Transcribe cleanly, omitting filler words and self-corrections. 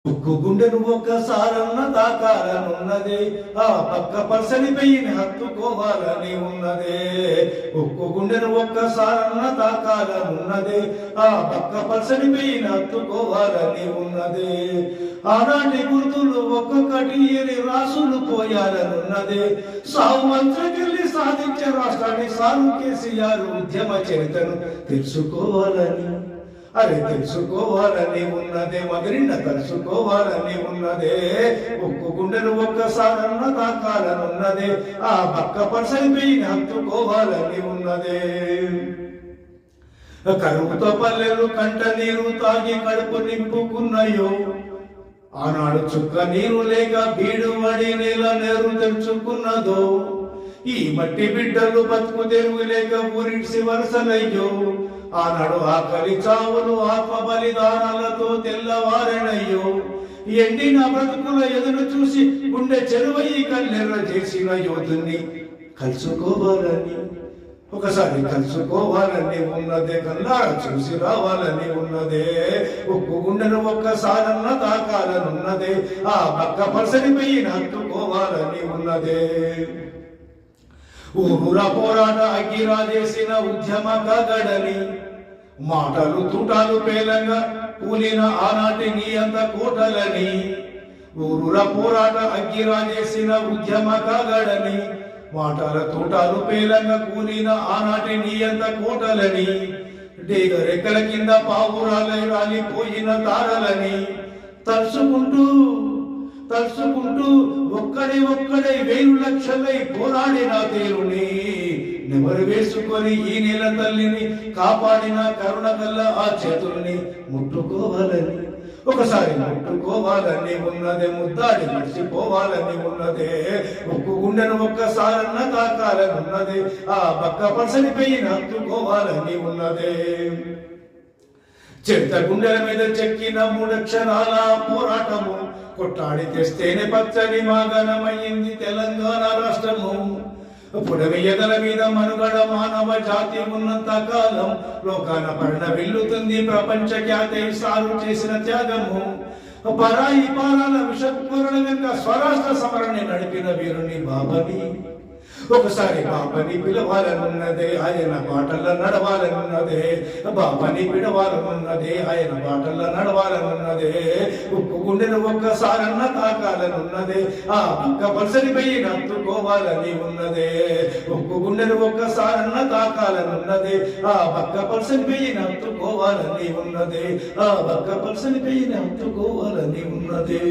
ఉక్కు గుండెను ఒక్కసారన్న తాకాలనున్నదే, ఆ పక్క పర్సని పెయిని హత్తుకోవాలని ఉన్నదే. ఉక్కు గుండెను ఒక్కసారన్న తాకాలనున్నదే, ఆ పక్క పర్సని పెయిని హత్తుకోవాలని ఉన్నదే. ఆనాటి గుర్తులు ఒక్కొక్కటి ఏరి రాసులు పోయాలనున్నదే. సాగు మంత్రకెళ్ళి సాధించే రాష్ట్రాన్ని సారు కేసీఆర్ ఉద్యమ చరిత్రను తెలుసుకోవాలని, అరే తెలుసుకోవాలని ఉన్నదే, మదిరిన తెలుసుకోవాలని ఉన్నదే. ఉక్కు గుండెను ఒక్కసారన్న తాకాలనున్నదే, ఆ పక్క పర్సని పెయిని హత్తుకోవాలని ఉన్నదే. కరువుతో పల్లెలు కంట నీరు తాగి కడుపు నింపుకున్నాయో, ఆనాడు చుక్క నీరు లేక బీడు వడి నేల నేరు తెచ్చుకున్నదో. ఈ మట్టి బిడ్డలు బతుకు తెరువు లేక ఊరిడ్సి వరుసలయ్యో, ఆనాడు ఆకలి చావులు ఆత్మ బలిదానాలతో తెల్లవారెనయ్యో. ఎండిన బ్రతుకుల ఎదురు చూసి గుండె చెరువయ్యి కల్లెర్ర చేసిన యోధుని కలుసుకోవాలని, ఒకసారి కలుసుకోవాలని ఉన్నదే, కల్లారా చూసి రావాలని ఉన్నదే. ఉక్కు గుండెను ఒక్కసారన్న తాకాలనున్నదే, ఆ పక్క పర్సని పెయిని హత్తుకోవాలని ఉన్నదే. ఊరురా పోరాట అగ్గిరాజేసిన ఉద్యమ గడని, మాటలు తుటాలు పేలంగా కూలిన ఆనాటి నీ అంత కోటలని. ఊరురా పోరాట అగ్గిరాజేసిన ఉద్యమ గడని, మాటల తోటాలు పేలంగా కూలిన ఆనాటి నీ అంత కోటలని. డేగ రెక్కల కింద పావురాలై రాలిపోయిన తారలని తలుసుకుంటూ తలుసుకుంటూ ఒక్కడే వేలు లక్షలై పోరాడిన తేరుని నెమరు వేసుకొని ఈ నెల తల్లిని కాపాడిన కరుణ కల్ల ఆ చేతుల్ని ముట్టుకోవాలని, ఒకసారి ముట్టుకోవాలని ఉన్నదే, ముద్దాడి మర్చిపోవాలని ఉన్నదే. ఉక్కు గుండెను ఒక్కసారన్న తాకాలని ఉన్నదే, ఆ పక్క పర్సని పెయిని హత్తుకోవాలని ఉన్నదే. చెత్త గుండెల మీద చెక్కిన 3 అక్షరాల పోరాటము, కొట్టాడి తెస్తేనే పచ్చని మాగనమయ్యింది తెలంగాణ రాష్ట్రము. పుడవి ఎదల మీద మనుగడ మానవ జాతి ఉన్నంత కాలం లోకాన పడిన వెల్లుతుంది ప్రపంచ ఖ్యాతి సారు చేసిన త్యాగము. పరాయి పాలన విషపూరణ వెనుక స్వరాష్ట్ర సమరాన్ని నడిపిన వీరుని బాబని, ఒకసారి బాబని పిలవాలనున్నదే, ఆయన బాటల్లో నడవాలనున్నదే. బాబని పిలవాలనున్నదే, ఆయన బాటల్లో నడవాలనున్నదే. ఉక్కు గుండెను ఒక్కసారన్న తాకాలనున్నదే, ఆ పక్క పర్సని పెయిని హత్తుకోవాలని ఉన్నదే. ఉక్కు గుండెను ఒక్కసారన్న తాకాలనున్నదే, ఆ పక్క పర్సని పెయిని హత్తుకోవాలని ఉన్నదే, ఆ పక్క పర్సని పెయిని హత్తుకోవాలని ఉన్నదే.